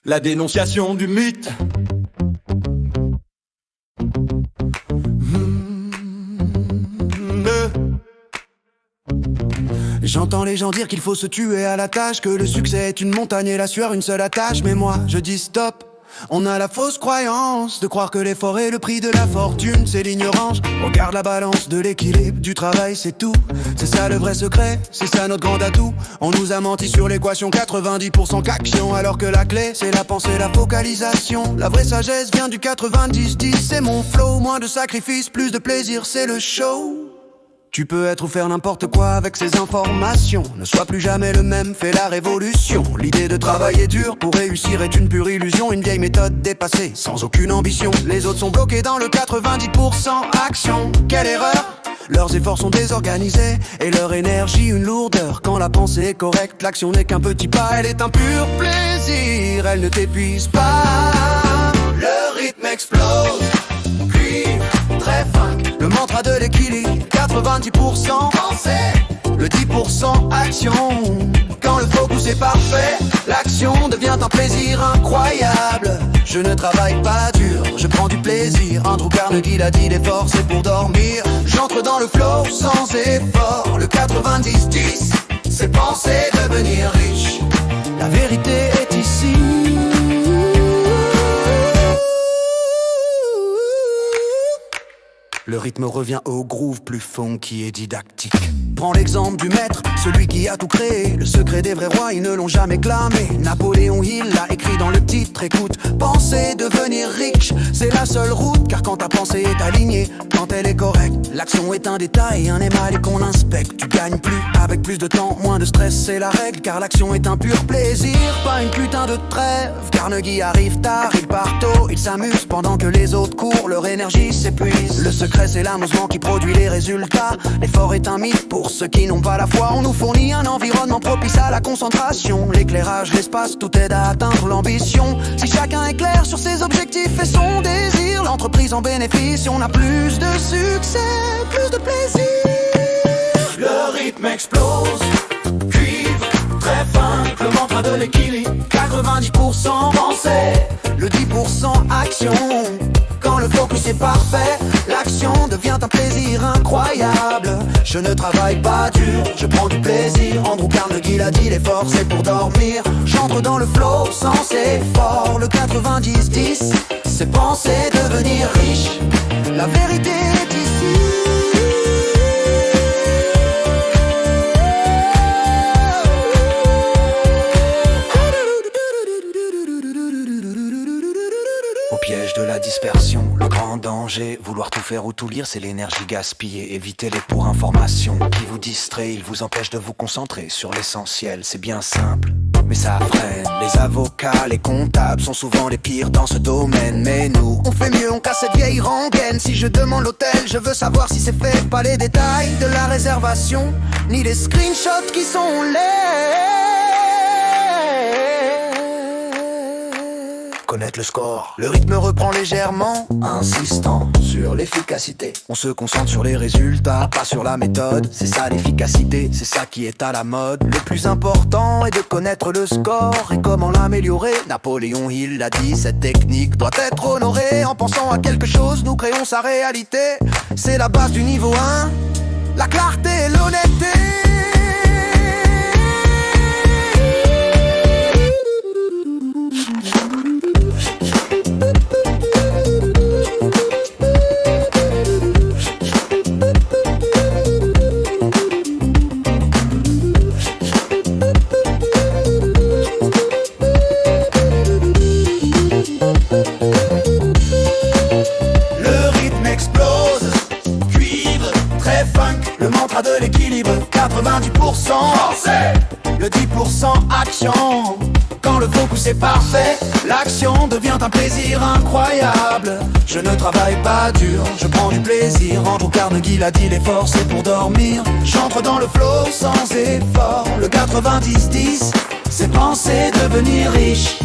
La dénonciation du mythe. J'entends les gens dire qu'il faut se tuer à la tâche, que le succès est une montagne et la sueur une seule attache. Mais moi je dis stop. On a la fausse croyance de croire que l'effort est le prix de la fortune. C'est l'ignorance. Regarde la balance de l'équilibre du travail, c'est tout. C'est ça le vrai secret, c'est ça notre grand atout. On nous a menti sur l'équation 90% qu'action, alors que la clé c'est la pensée, la focalisation. La vraie sagesse vient du 90-10. C'est mon flow, moins de sacrifices, plus de plaisir, c'est le show. Tu peux être ou faire n'importe quoi avec ces informations. Ne sois plus jamais le même, fais la révolution. L'idée de travailler dur pour réussir est une pure illusion. Une vieille méthode dépassée, sans aucune ambition. Les autres sont bloqués dans le 90% action. Quelle erreur! Leurs efforts sont désorganisés et leur énergie une lourdeur. Quand la pensée est correcte, l'action n'est qu'un petit pas. Elle est un pur plaisir, elle ne t'épuise pas. Le rythme explose, cuivre très fin. Le mantra de l'équilibre, 90% pensée, le 10% action. Quand le focus est parfait, l'action devient un plaisir incroyable. Je ne travaille pas dur, je prends du plaisir. Andrew Carnegie l'a dit, l'effort c'est pour dormir. J'entre dans le flow sans effort. Le 90-10, c'est penser devenir riche. La vérité est ici. Le rythme revient au groove plus funky et didactique. Prends l'exemple du maître, celui qui a tout créé. Le secret des vrais rois, ils ne l'ont jamais clamé. Napoléon Hill l'a écrit dans le titre, écoute. Penser devenir riche, c'est la seule route. Car quand ta pensée est alignée, quand elle est correcte, l'action est un détail, un émail qu'on inspecte. Tu gagnes plus, avec plus de temps, moins de stress, c'est la règle. Car l'action est un pur plaisir, pas une putain de trêve. Carnegie arrive tard, il part tôt, il s'amuse pendant que les autres courent, leur énergie s'épuise. Le secret c'est l'amusement qui produit les résultats. L'effort est un mythe pour ceux qui n'ont pas la foi. On nous fournit un environnement propice à la concentration. L'éclairage, l'espace, tout aide à atteindre l'ambition. Si chacun est clair sur ses objectifs et son désir, l'entreprise en bénéficie. On a plus de succès, plus de plaisir. Le rythme explose, cuivre très fin. Le mantra de l'équilibre, 90% pensée, le 10% action. Quand le focus est parfait, l'action devient un plaisir incroyable. Je ne travaille pas dur, je prends du plaisir. Andrew Carnegie l'a dit, l'effort c'est pour dormir. J'entre dans le flow sans effort. Le 90-10, c'est penser devenir riche. La vérité est ici. Au piège de la dispersion, le grand danger, vouloir tout faire ou tout lire, c'est l'énergie gaspillée. Évitez-les pour information qui vous distrait, ils vous empêchent de vous concentrer sur l'essentiel. C'est bien simple, mais ça freine. Les avocats, les comptables sont souvent les pires dans ce domaine. Mais nous, on fait mieux, on casse cette vieille rengaine. Si je demande l'hôtel, je veux savoir si c'est fait. Pas les détails de la réservation, ni les screenshots qui sont laids. Connaître le score, le rythme reprend légèrement, insistant sur l'efficacité. On se concentre sur les résultats, pas sur la méthode. C'est ça l'efficacité, c'est ça qui est à la mode. Le plus important est de connaître le score et comment l'améliorer. Napoléon Hill l'a dit, cette technique doit être honorée. En pensant à quelque chose, nous créons sa réalité. C'est la base du niveau 1, la clarté et l'honnêteté. Le mantra de l'équilibre, 90% pensée, le 10% action. Quand le focus est parfait, l'action devient un plaisir incroyable. Je ne travaille pas dur, je prends du plaisir. Andrew Carnegie l'a dit, l'effort c'est pour dormir. J'entre dans le flow sans effort. Le 90-10, c'est penser devenir riche.